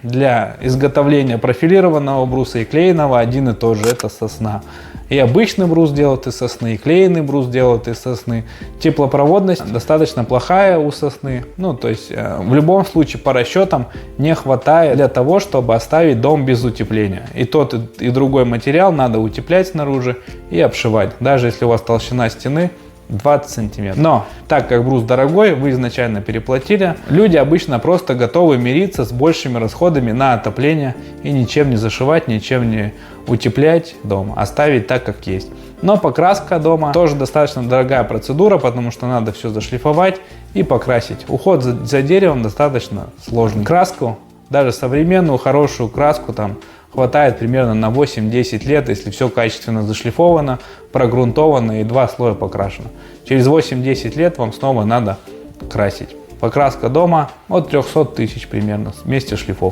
для изготовления профилированного бруса и клееного один и тот же, это сосна. И обычный брус делают из сосны, и клееный брус делают из сосны. Теплопроводность достаточно плохая у сосны. Ну, то есть в любом случае по расчетам не хватает для того, чтобы оставить дом без утепления. И тот, и другой материал надо утеплять снаружи и обшивать, даже если у вас толщина стены 20 сантиметров. Но так как брус дорогой, вы изначально переплатили, люди обычно просто готовы мириться с большими расходами на отопление и ничем не зашивать, ничем не утеплять дом, оставить так, как есть. Но покраска дома тоже достаточно дорогая процедура, потому что надо все зашлифовать и покрасить. Уход за деревом достаточно сложный. Краску, даже современную хорошую краску, там хватает примерно на 8-10 лет, если все качественно зашлифовано, прогрунтовано и 2 слоя покрашено. Через 8-10 лет вам снова надо красить. Покраска дома от 300 тысяч примерно вместе шлифовки.